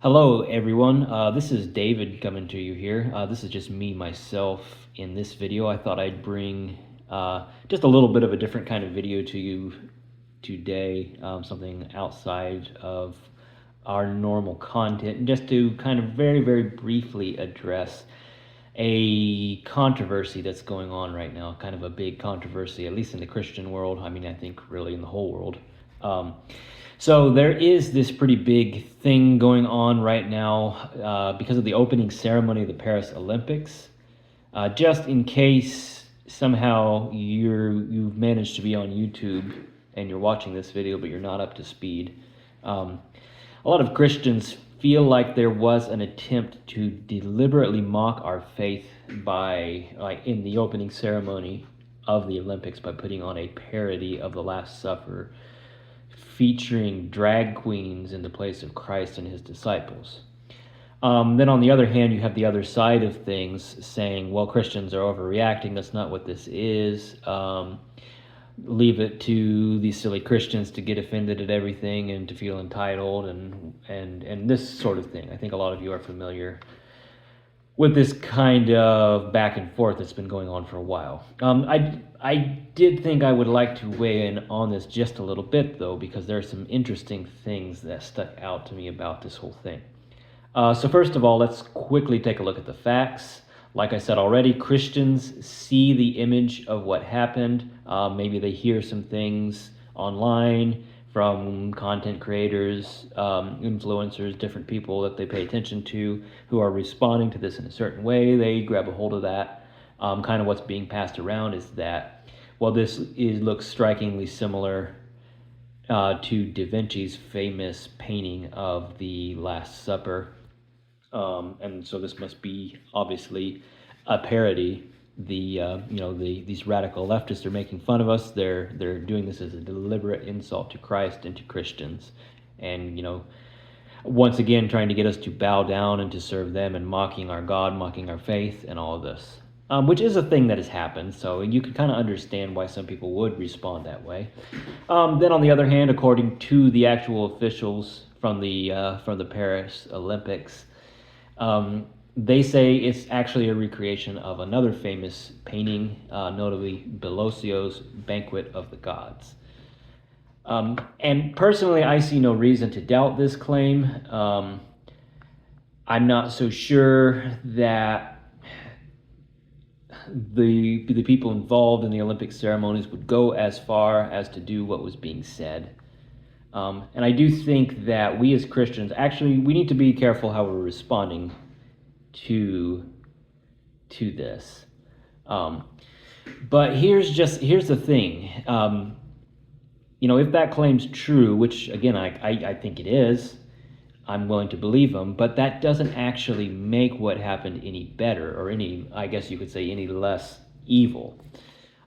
Hello, everyone. This is David coming to you here. This is just me, myself, in this video. I thought I'd bring just a little bit of a different kind of video to you today, something outside of our normal content, and just to kind of very, very briefly address a controversy that's going on right now, kind of a big controversy, at least in the Christian world. I mean, I think really in the whole world. Um, so there is this pretty big thing going on right now because of the opening ceremony of the Paris Olympics. Just in case somehow you've managed to be on YouTube and you're watching this video, but you're not up to speed. A lot of Christians feel like there was an attempt to deliberately mock our faith by, like, in the opening ceremony of the Olympics, by putting on a parody of the Last Supper, featuring drag queens in the place of Christ and his disciples. Then on the other hand, you have the other side of things saying, well, Christians are overreacting. That's not what this is. Leave it to these silly Christians to get offended at everything and to feel entitled and this sort of thing. I think a lot of you are familiar with this kind of back and forth that's been going on for a while. I did think I would like to weigh in on this just a little bit, though, because there are some interesting things that stuck out to me about this whole thing. So first of all, let's quickly take a look at the facts. Like I said already, Christians see the image of what happened. Maybe they hear some things online from content creators, influencers, different people that they pay attention to who are responding to this in a certain way. They grab a hold of that. Kind of what's being passed around is that, well, looks strikingly similar to Da Vinci's famous painting of the Last Supper. And so this must be obviously a parody. These radical leftists are making fun of us. They're doing this as a deliberate insult to Christ and to Christians, and once again trying to get us to bow down and to serve them, and mocking our God, mocking our faith, and all of this, which is a thing that has happened. So you can kind of understand why some people would respond that way. Then on the other hand, according to the actual officials from the Paris Olympics, they say it's actually a recreation of another famous painting, notably Bellosio's Banquet of the Gods. And personally, I see no reason to doubt this claim. I'm not so sure that the people involved in the Olympic ceremonies would go as far as to do what was being said. And I do think that we as Christians, actually, we need to be careful how we're responding to this. But here's the thing. If that claim's true, which again I think it is, I'm willing to believe them, but that doesn't actually make what happened any better, or any, I guess you could say, any less evil.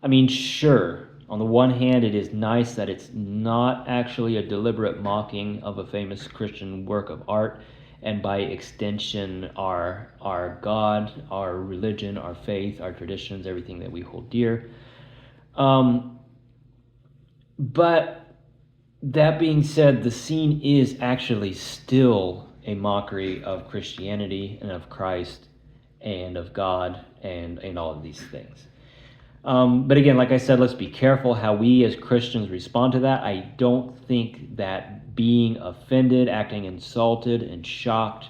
I mean, sure, on the one hand, it is nice that it's not actually a deliberate mocking of a famous Christian work of art, and by extension our God, our religion, our faith, our traditions, everything that we hold dear. But that being said, the scene is actually still a mockery of Christianity and of Christ and of God and all of these things. But again, like I said, let's be careful how we as Christians respond to that. I don't think that being offended, acting insulted and shocked,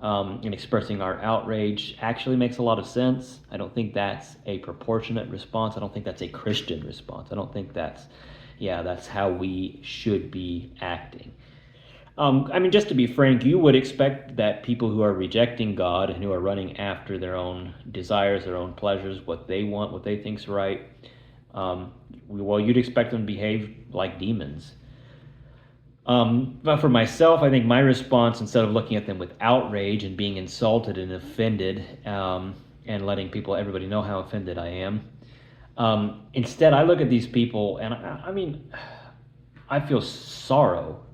and expressing our outrage actually makes a lot of sense. I don't think that's a proportionate response. I don't think that's a Christian response. I don't think that's how we should be acting. I mean, just to be frank, you would expect that people who are rejecting God and who are running after their own desires, their own pleasures, what they want, what they think's right, you'd expect them to behave like demons. But for myself, I think my response, instead of looking at them with outrage and being insulted and offended, and letting everybody know how offended I am, instead I look at these people and I feel sorrow.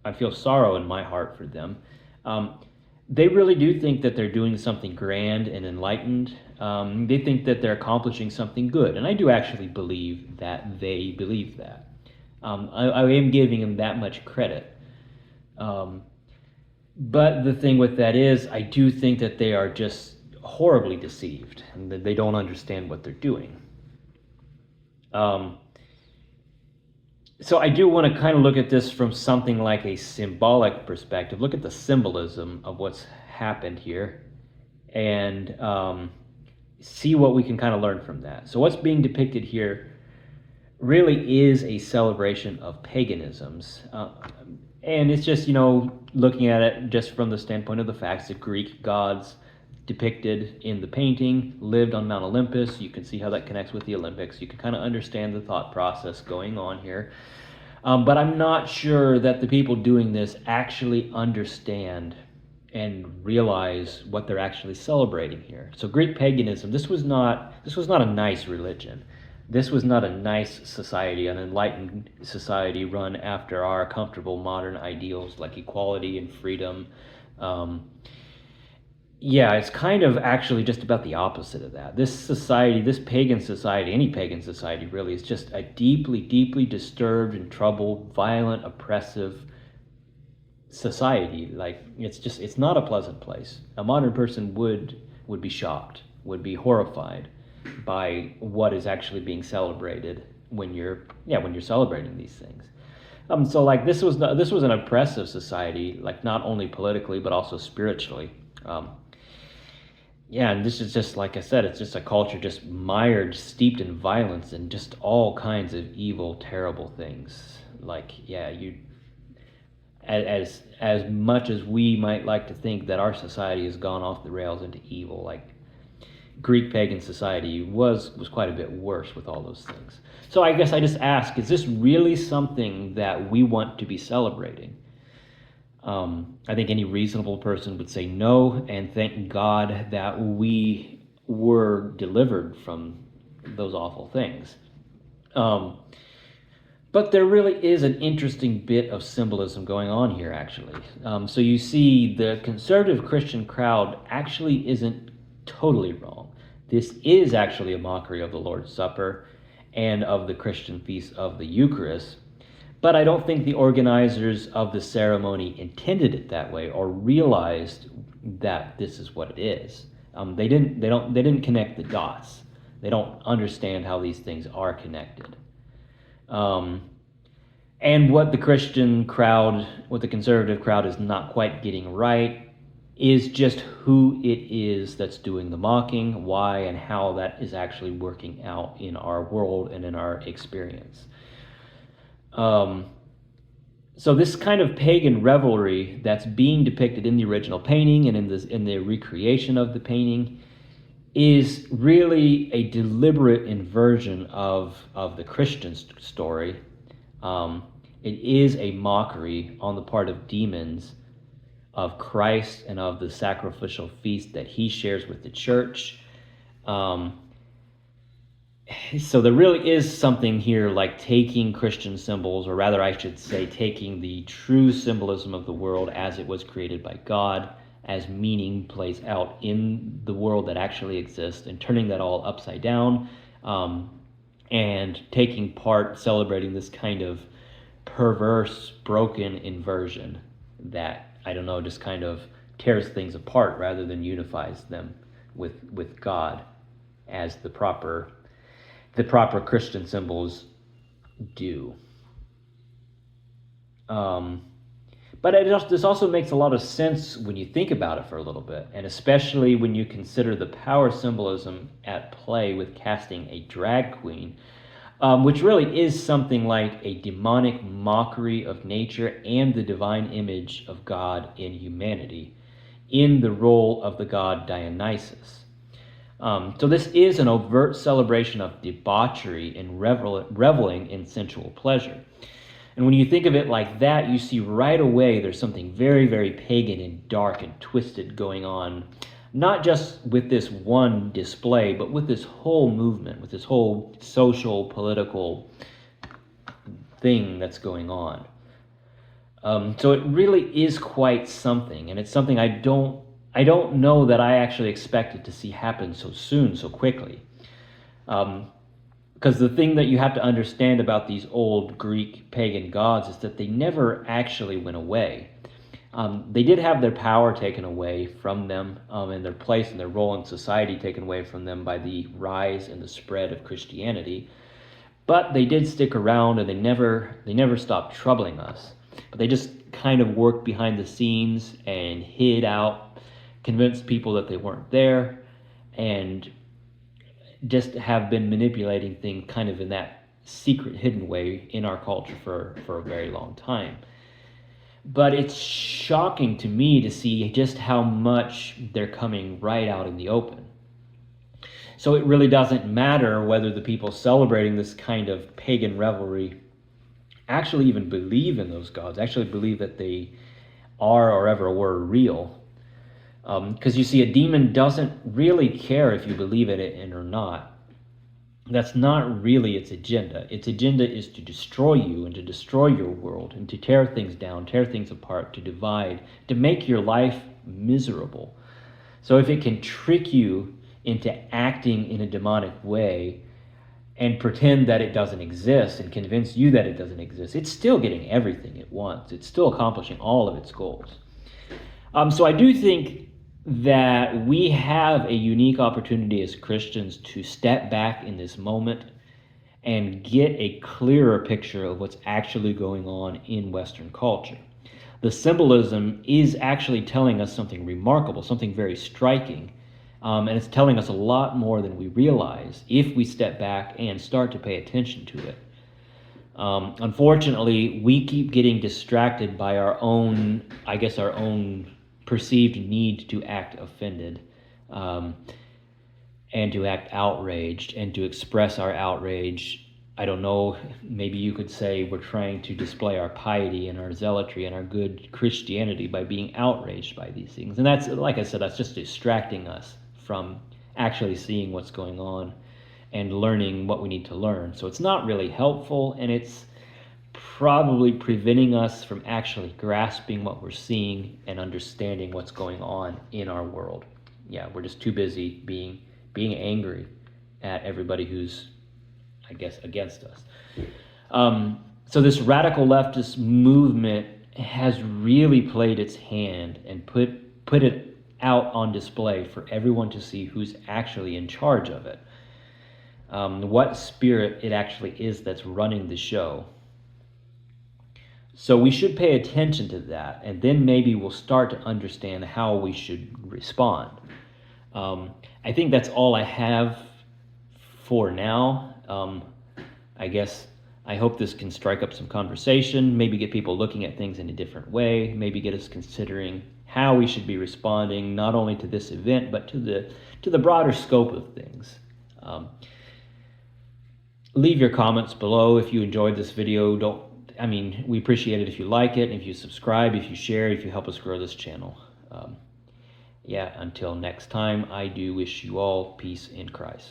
I feel sorrow in my heart for them. They really do think that they're doing something grand and enlightened. They think that they're accomplishing something good, and I do actually believe that they believe that. I am giving them that much credit. But the thing with that is, I do think that they are just horribly deceived and that they don't understand what they're doing. So I do want to kind of look at this from something like a symbolic perspective. Look at the symbolism of what's happened here, and see what we can kind of learn from that. So what's being depicted here really is a celebration of paganisms. And it's just, looking at it just from the standpoint of the facts, the Greek gods depicted in the painting lived on Mount Olympus. You can see how that connects with the Olympics. You can kind of understand the thought process going on here. But I'm not sure that the people doing this actually understand and realize what they're actually celebrating here. So Greek paganism, this was not a nice religion. This was not a nice society, an enlightened society run after our comfortable modern ideals like equality and freedom. It's kind of actually just about the opposite of that. This society, this pagan society, any pagan society really, is just a deeply, deeply disturbed and troubled, violent, oppressive society. Like, it's not a pleasant place. A modern person would be shocked, would be horrified by what is actually being celebrated when you're celebrating these things. So like this was an oppressive society, like not only politically but also spiritually. And this is just, like I said, it's just a culture just mired, steeped in violence and just all kinds of evil, terrible things. Like, as much as we might like to think that our society has gone off the rails into evil, like Greek pagan society was quite a bit worse with all those things. So I guess I just ask, is this really something that we want to be celebrating? I think any reasonable person would say no, and thank God that we were delivered from those awful things. But there really is an interesting bit of symbolism going on here, actually. So you see, the conservative Christian crowd actually isn't totally wrong. This is actually a mockery of the Lord's Supper and of the Christian feast of the Eucharist. But I don't think the organizers of the ceremony intended it that way or realized that this is what it is. They didn't connect the dots. They don't understand how these things are connected. And what the conservative crowd is not quite getting right is just who it is that's doing the mocking, why and how that is actually working out in our world and in our experience. So this kind of pagan revelry that's being depicted in the original painting and in the recreation of the painting is really a deliberate inversion of the Christian story. It is a mockery on the part of demons of Christ and of the sacrificial feast that he shares with the church. So there really is something here like taking Christian symbols, or rather I should say taking the true symbolism of the world as it was created by God, as meaning plays out in the world that actually exists, and turning that all upside down, and taking part, celebrating this kind of perverse, broken inversion that, I don't know, just kind of tears things apart rather than unifies them with God as the proper Christian symbols do. But this also makes a lot of sense when you think about it for a little bit, and especially when you consider the power symbolism at play with casting a drag queen, which really is something like a demonic mockery of nature and the divine image of God in humanity, in the role of the god Dionysus. So this is an overt celebration of debauchery and reveling in sensual pleasure. And when you think of it like that, you see right away there's something very, very pagan and dark and twisted going on, not just with this one display, but with this whole movement, with this whole social, political thing that's going on. So it really is quite something, and it's something I don't know that I actually expected to see happen so soon, so quickly. Because the thing that you have to understand about these old Greek pagan gods is that they never actually went away. They did have their power taken away from them, and their place and their role in society taken away from them by the rise and the spread of Christianity. But they did stick around, and they never stopped troubling us. But they just kind of worked behind the scenes and hid out, convinced people that they weren't there, and just have been manipulating things kind of in that secret, hidden way in our culture for a very long time. But it's shocking to me to see just how much they're coming right out in the open. So it really doesn't matter whether the people celebrating this kind of pagan revelry actually even believe in those gods, actually believe that they are or ever were real. Because you see, a demon doesn't really care if you believe in it or not. That's not really its agenda. Its agenda is to destroy you and to destroy your world and to tear things down, tear things apart, to divide, to make your life miserable. So if it can trick you into acting in a demonic way and pretend that it doesn't exist and convince you that it doesn't exist, it's still getting everything it wants. It's still accomplishing all of its goals. So I do think that we have a unique opportunity as Christians to step back in this moment and get a clearer picture of what's actually going on in Western culture. The symbolism is actually telling us something remarkable, something very striking, and it's telling us a lot more than we realize if we step back and start to pay attention to it. Unfortunately, we keep getting distracted by our own perceived need to act offended, and to act outraged and to express our outrage. I don't know, maybe you could say we're trying to display our piety and our zealotry and our good Christianity by being outraged by these things. And that's, like I said, that's just distracting us from actually seeing what's going on and learning what we need to learn. So it's not really helpful, and it's probably preventing us from actually grasping what we're seeing and understanding what's going on in our world. Yeah, we're just too busy being angry at everybody who's, I guess, against us. So this radical leftist movement has really played its hand and put it out on display for everyone to see who's actually in charge of it. What spirit it actually is that's running the show. So we should pay attention to that, and then maybe we'll start to understand how we should respond. I think that's all I have for now. I hope this can strike up some conversation, maybe get people looking at things in a different way, maybe get us considering how we should be responding not only to this event, but to the broader scope of things. Leave your comments below if you enjoyed this video. We appreciate it if you like it, if you subscribe, if you share, if you help us grow this channel. Until next time, I do wish you all peace in Christ.